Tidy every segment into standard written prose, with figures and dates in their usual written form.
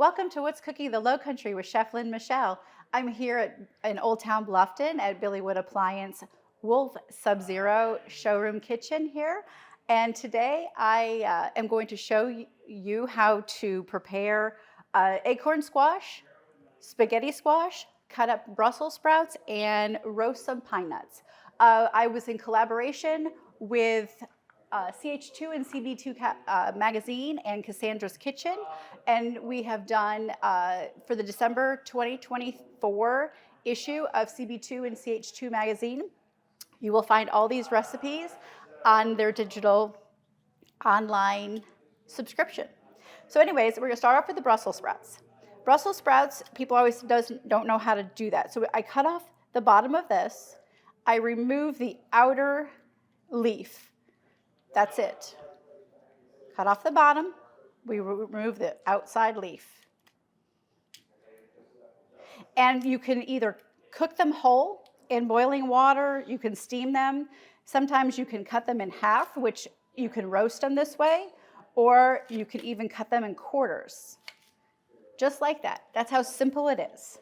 Welcome to What's Cooking the Lowcountry with Chef Lynn Michelle. I'm here in Old Town Bluffton at Billy Wood Appliance Wolf Sub-Zero Showroom Kitchen here. And today I am going to show you how to prepare acorn squash, spaghetti squash, cut up Brussels sprouts, and roast some pine nuts. I was in collaboration with CH2 and CB2 magazine and Cassandra's Kitchen, and we have done for the December 2024 issue of CB2 and CH2 magazine. You will find all these recipes on their digital online subscription. So anyways, we're gonna start off with the Brussels sprouts. Brussels sprouts, people always don't know how to do that. So I cut off the bottom of this. I remove the outer leaf. That's it. Cut off the bottom. We remove the outside leaf. And you can either cook them whole in boiling water, you can steam them. Sometimes you can cut them in half, which you can roast them this way, or you can even cut them in quarters. Just like that. That's how simple it is.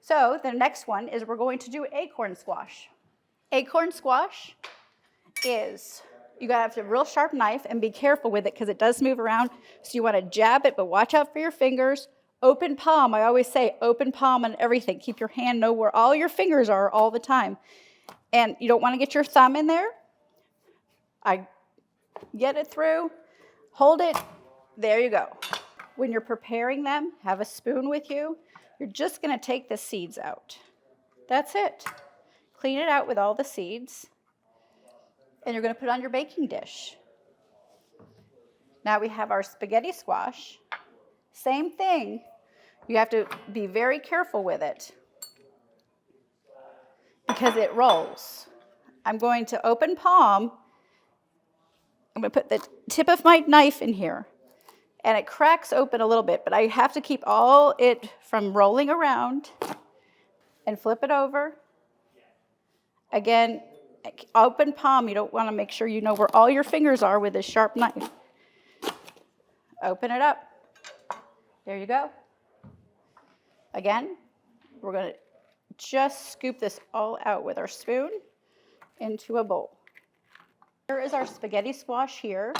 So the next one is we're going to do acorn squash. Acorn squash is, you gotta have a real sharp knife and be careful with it because it does move around. So you wanna jab it, but watch out for your fingers. Open palm, I always say open palm on everything. Keep your hand, know where all your fingers are all the time. And you don't wanna get your thumb in there. I get it through, hold it, there you go. When you're preparing them, have a spoon with you. You're just gonna take the seeds out. That's it. Clean it out with all the seeds. And you're gonna put it on your baking dish. Now we have our spaghetti squash. Same thing. You have to be very careful with it because it rolls. I'm going to open palm. I'm gonna put the tip of my knife in here and it cracks open a little bit, but I have to keep all it from rolling around and flip it over. Again, open palm, you don't want to make sure you know where all your fingers are with a sharp knife. Open it up. There you go. Again, we're going to just scoop this all out with our spoon into a bowl. Here is our spaghetti squash here.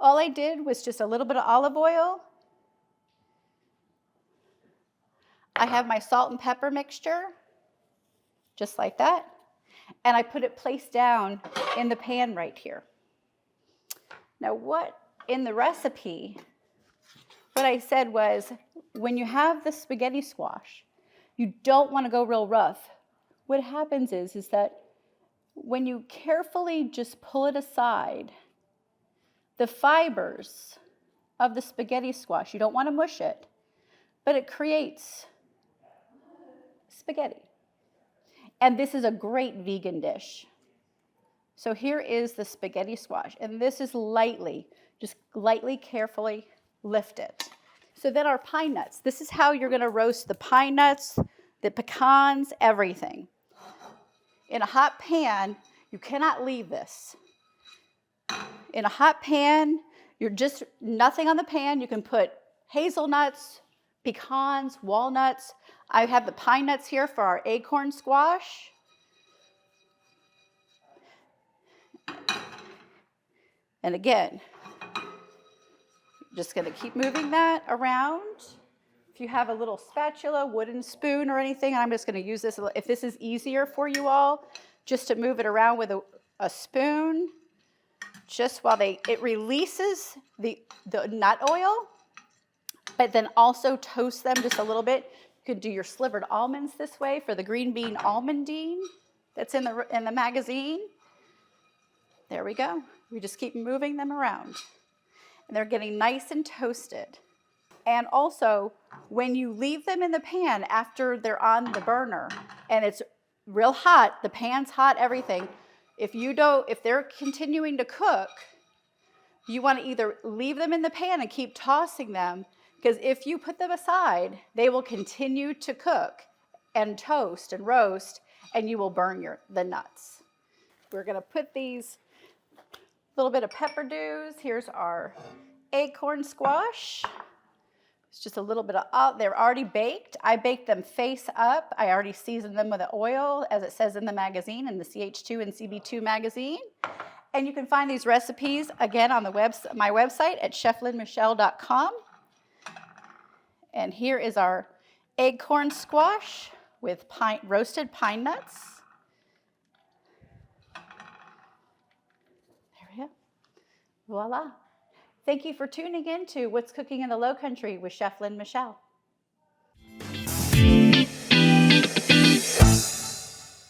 All I did was just a little bit of olive oil. I have my salt and pepper mixture, just like that. And I put it placed down in the pan right here. Now what in the recipe, what I said was when you have the spaghetti squash, you don't want to go real rough. What happens is that when you carefully just pull it aside, the fibers of the spaghetti squash, you don't want to mush it, but it creates spaghetti. And this is a great vegan dish. So here is the spaghetti squash. And this is lightly, just lightly, carefully lift it. So then our pine nuts. This is how you're gonna roast the pine nuts, the pecans, everything. In a hot pan, you cannot leave this. In a hot pan, you're just nothing on the pan. You can put hazelnuts, pecans, walnuts. I have the pine nuts here for our acorn squash. And again, just gonna keep moving that around. If you have a little spatula, wooden spoon or anything, I'm just gonna use this. If this is easier for you all, just to move it around with a spoon, just while it releases the nut oil, but then also toast them just a little bit. You could do your slivered almonds this way for the green bean almondine that's in the magazine. There we go. We just keep moving them around. And they're getting nice and toasted. And also, when you leave them in the pan after they're on the burner and it's real hot, the pan's hot, everything, if they're continuing to cook, you want to either leave them in the pan and keep tossing them, because if you put them aside, they will continue to cook and toast and roast, and you will burn the nuts. We're going to put these little bit of pepper dews. Here's our acorn squash. It's just a little bit of, they're already baked. I baked them face up. I already seasoned them with the oil, as it says in the magazine, in the CH2 and CB2 magazine. And you can find these recipes, again, on my website at cheflynnmichelle.com. And here is our acorn squash with roasted pine nuts. There we go. Voila. Thank you for tuning in to What's Cooking in the Lowcountry with Chef Lynn Michelle.